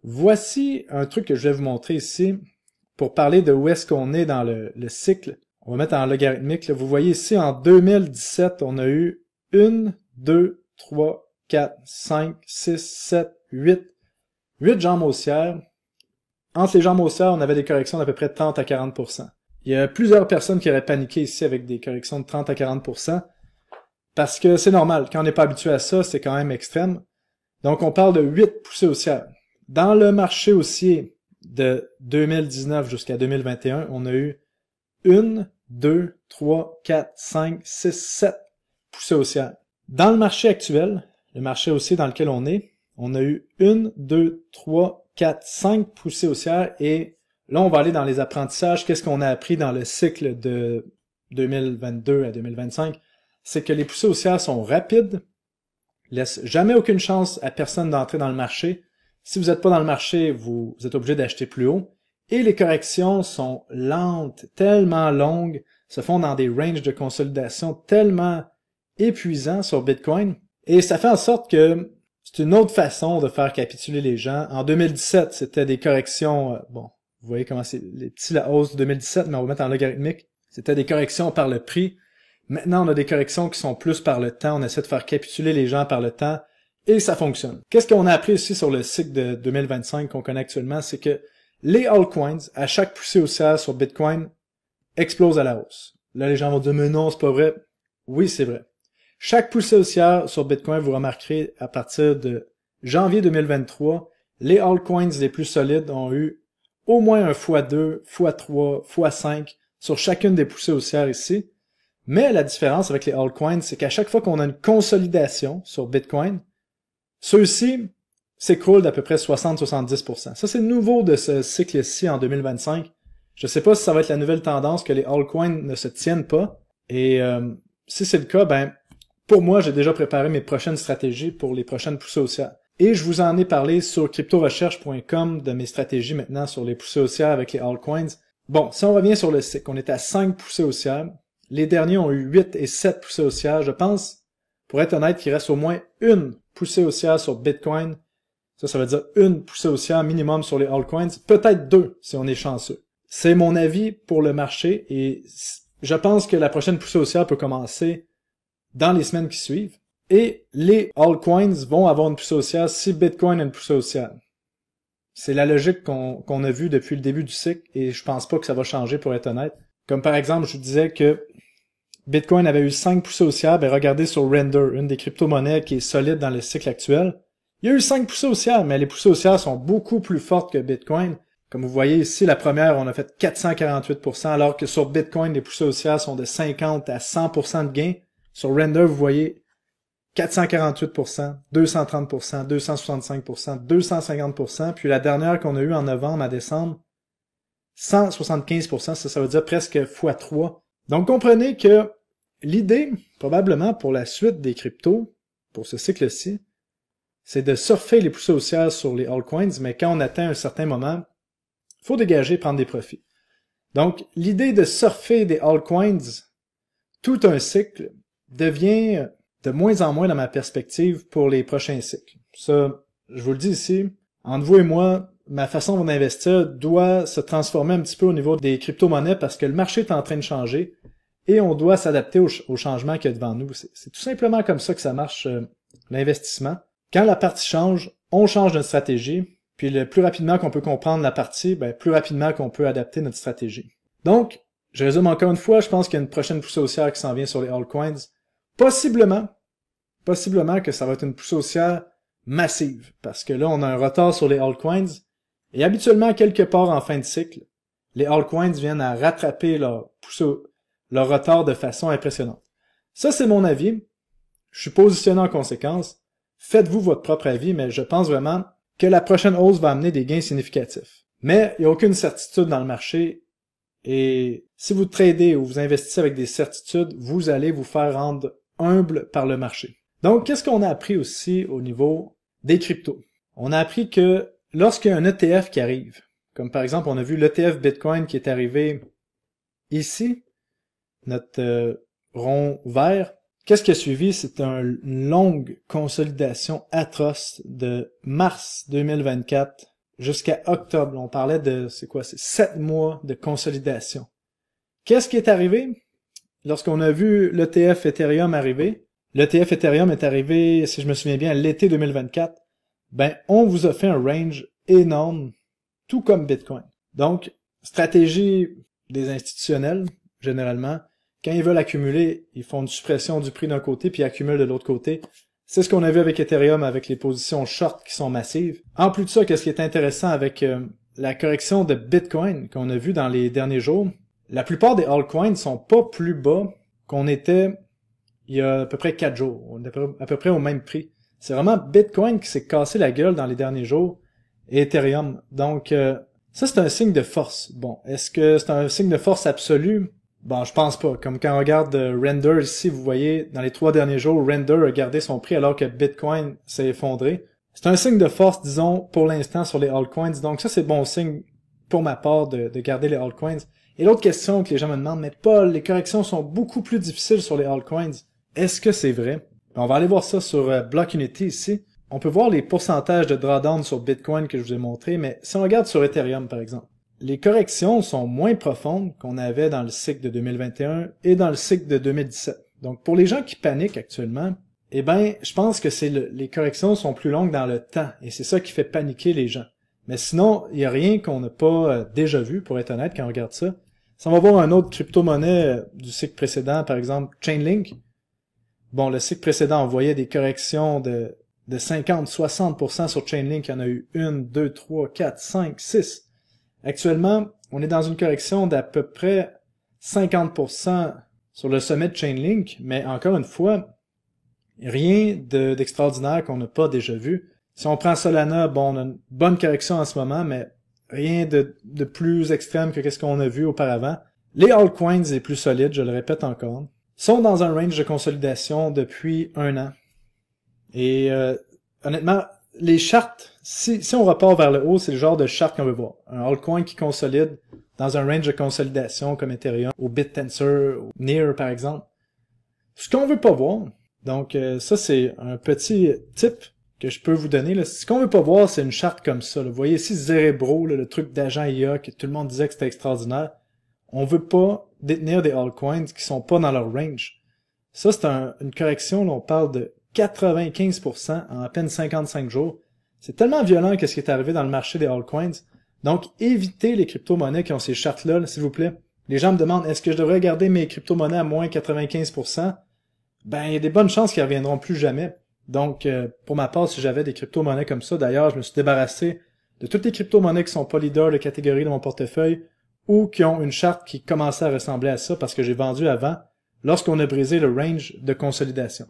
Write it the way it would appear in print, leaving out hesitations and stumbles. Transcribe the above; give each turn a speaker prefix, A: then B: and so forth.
A: Voici un truc que je vais vous montrer ici pour parler de où est-ce qu'on est dans le cycle. On va mettre en logarithmique. Là. Vous voyez ici, en 2017, on a eu 1, 2, 3, 4, 5, 6, 7, 8. 8 jambes haussières. Entre les jambes haussières, on avait des corrections d'à peu près 30 à 40%. Il y a plusieurs personnes qui auraient paniqué ici avec des corrections de 30 à 40%. Parce que c'est normal. Quand on n'est pas habitué à ça, c'est quand même extrême. Donc, on parle de 8 poussées haussières. Dans le marché haussier de 2019 jusqu'à 2021, on a eu 1, 2, 3, 4, 5, 6, 7 poussées haussières. Dans le marché actuel, le marché haussier dans lequel on est, on a eu 1, 2, 3, 4, 5 poussées haussières et là, on va aller dans les apprentissages. Qu'est-ce qu'on a appris dans le cycle de 2022 à 2025? C'est que les poussées haussières sont rapides, laissent jamais aucune chance à personne d'entrer dans le marché. Si vous n'êtes pas dans le marché, vous êtes obligé d'acheter plus haut. Et les corrections sont lentes, tellement longues, se font dans des ranges de consolidation tellement épuisants sur Bitcoin. Et ça fait en sorte que c'est une autre façon de faire capituler les gens. En 2017, c'était des corrections, bon, vous voyez comment c'est les petits la hausse de 2017, mais on va mettre en logarithmique. C'était des corrections par le prix. Maintenant, on a des corrections qui sont plus par le temps. On essaie de faire capituler les gens par le temps. Et ça fonctionne. Qu'est-ce qu'on a appris aussi sur le cycle de 2025 qu'on connaît actuellement, c'est que les altcoins, à chaque poussée haussière sur Bitcoin, explosent à la hausse. Là, les gens vont dire, mais non, c'est pas vrai. Oui, c'est vrai. Chaque poussée haussière sur Bitcoin, vous remarquerez, à partir de janvier 2023, les altcoins les plus solides ont eu au moins un x2, x3, x5 sur chacune des poussées haussières ici. Mais la différence avec les altcoins, c'est qu'à chaque fois qu'on a une consolidation sur Bitcoin, ceux-ci s'écroulent d'à peu près 60-70%. Ça, c'est nouveau de ce cycle-ci en 2025. Je ne sais pas si ça va être la nouvelle tendance que les altcoins ne se tiennent pas. Et si c'est le cas, ben pour moi, j'ai déjà préparé mes prochaines stratégies pour les prochaines poussées haussières. Et je vous en ai parlé sur cryptorecherche.com de mes stratégies maintenant sur les poussées haussières avec les altcoins. Bon, si on revient sur le cycle, on est à 5 poussées haussières. Les derniers ont eu 8 et 7 poussées haussières. Je pense, pour être honnête, qu'il reste au moins une poussée haussière sur Bitcoin. Ça veut dire une poussée haussière minimum sur les altcoins. Peut-être 2 si on est chanceux. C'est mon avis pour le marché et je pense que la prochaine poussée haussière peut commencer dans les semaines qui suivent. Et les altcoins vont avoir une poussée haussière si Bitcoin a une poussée haussière. C'est la logique qu'on a vue depuis le début du cycle et je pense pas que ça va changer pour être honnête. Comme par exemple, je vous disais que Bitcoin avait eu 5 poussées haussières, ben regardez sur Render, une des crypto-monnaies qui est solide dans le cycle actuel. Il y a eu 5 poussées haussières, mais les poussées haussières sont beaucoup plus fortes que Bitcoin. Comme vous voyez ici, la première, on a fait 448%, alors que sur Bitcoin, les poussées haussières sont de 50 à 100% de gain. Sur Render, vous voyez 448%, 230%, 265%, 250%, puis la dernière qu'on a eue en novembre à décembre, 175%, ça veut dire presque x3. Donc comprenez que l'idée, probablement pour la suite des cryptos, pour ce cycle-ci, c'est de surfer les poussées haussières sur les altcoins, mais quand on atteint un certain moment, il faut dégager et prendre des profits. Donc l'idée de surfer des altcoins, tout un cycle, devient de moins en moins dans ma perspective pour les prochains cycles. Ça, je vous le dis ici, entre vous et moi, ma façon d'investir doit se transformer un petit peu au niveau des crypto-monnaies parce que le marché est en train de changer et on doit s'adapter au changement qu'il y a devant nous. C'est tout simplement comme ça que ça marche, l'investissement. Quand la partie change, on change notre stratégie, puis le plus rapidement qu'on peut comprendre la partie, ben, plus rapidement qu'on peut adapter notre stratégie. Donc, je résume encore une fois, je pense qu'il y a une prochaine poussée haussière qui s'en vient sur les altcoins. Possiblement que ça va être une poussée haussière massive, parce que là, on a un retard sur les altcoins, et habituellement, quelque part en fin de cycle, les altcoins viennent à rattraper leur retard de façon impressionnante. Ça, c'est mon avis. Je suis positionné en conséquence. Faites-vous votre propre avis, mais je pense vraiment que la prochaine hausse va amener des gains significatifs. Mais il n'y a aucune certitude dans le marché, et si vous tradez ou vous investissez avec des certitudes, vous allez vous faire rendre humble par le marché. Donc, qu'est-ce qu'on a appris aussi au niveau des cryptos? On a appris que lorsqu'il y a un ETF qui arrive, comme par exemple, on a vu l'ETF Bitcoin qui est arrivé ici, notre rond vert, qu'est-ce qui a suivi? C'est une longue consolidation atroce de mars 2024 jusqu'à octobre. On parlait de, c'est quoi, c'est 7 mois de consolidation. Qu'est-ce qui est arrivé? Lorsqu'on a vu l'ETF Ethereum arriver, l'ETF Ethereum est arrivé, si je me souviens bien, à l'été 2024, ben, on vous a fait un range énorme, tout comme Bitcoin. Donc, stratégie des institutionnels, généralement, quand ils veulent accumuler, ils font une suppression du prix d'un côté, puis ils accumulent de l'autre côté. C'est ce qu'on a vu avec Ethereum, avec les positions short qui sont massives. En plus de ça, qu'est-ce qui est intéressant avec la correction de Bitcoin qu'on a vu dans les derniers jours, la plupart des altcoins sont pas plus bas qu'on était il y a à peu près 4 jours. On est à peu près au même prix. C'est vraiment Bitcoin qui s'est cassé la gueule dans les derniers jours et Ethereum. Donc, ça, c'est un signe de force. Bon, est-ce que c'est un signe de force absolu? Bon, je pense pas. Comme quand on regarde Render ici, vous voyez, dans les 3 derniers jours, Render a gardé son prix alors que Bitcoin s'est effondré. C'est un signe de force, disons, pour l'instant sur les altcoins. Donc ça, c'est bon signe pour ma part de garder les altcoins. Et l'autre question que les gens me demandent, mais Paul, les corrections sont beaucoup plus difficiles sur les altcoins. Est-ce que c'est vrai? On va aller voir ça sur Blockunity ici. On peut voir les pourcentages de drawdown sur Bitcoin que je vous ai montré, mais si on regarde sur Ethereum par exemple, les corrections sont moins profondes qu'on avait dans le cycle de 2021 et dans le cycle de 2017. Donc pour les gens qui paniquent actuellement, eh ben, je pense que les corrections sont plus longues dans le temps et c'est ça qui fait paniquer les gens. Mais sinon, il n'y a rien qu'on n'a pas déjà vu, pour être honnête, quand on regarde ça. Si on va voir un autre crypto-monnaie du cycle précédent, par exemple Chainlink, bon, le cycle précédent, on voyait des corrections de 50-60% sur Chainlink. Il y en a eu 1, 2, 3, 4, 5, 6. Actuellement, on est dans une correction d'à peu près 50% sur le sommet de Chainlink, mais encore une fois, rien d'extraordinaire qu'on n'a pas déjà vu. Si on prend Solana, bon, on a une bonne correction en ce moment, mais rien de plus extrême que ce qu'on a vu auparavant. Les altcoins les plus solides, je le répète encore, sont dans un range de consolidation depuis 1 an. Et honnêtement, les charts, si on repart vers le haut, c'est le genre de chart qu'on veut voir. Un altcoin qui consolide dans un range de consolidation comme Ethereum, ou BitTensor, ou Near par exemple. Ce qu'on veut pas voir, donc ça c'est un petit tip que je peux vous donner. Là. Ce qu'on veut pas voir, c'est une charte comme ça. Là. Vous voyez ici Cerebro, là, le truc d'agent IA, que tout le monde disait que c'était extraordinaire. On veut pas détenir des altcoins qui sont pas dans leur range. Ça, c'est une correction, là, on parle de 95% en à peine 55 jours. C'est tellement violent qu'est-ce qui est arrivé dans le marché des altcoins. Donc, évitez les crypto-monnaies qui ont ces chartes-là, s'il vous plaît. Les gens me demandent, est-ce que je devrais garder mes crypto-monnaies à moins 95%? Ben, il y a des bonnes chances qu'ils ne reviendront plus jamais. Donc, pour ma part, si j'avais des crypto-monnaies comme ça, d'ailleurs, je me suis débarrassé de toutes les crypto-monnaies qui sont pas leaders de catégorie de mon portefeuille ou qui ont une charte qui commençait à ressembler à ça parce que j'ai vendu avant lorsqu'on a brisé le range de consolidation.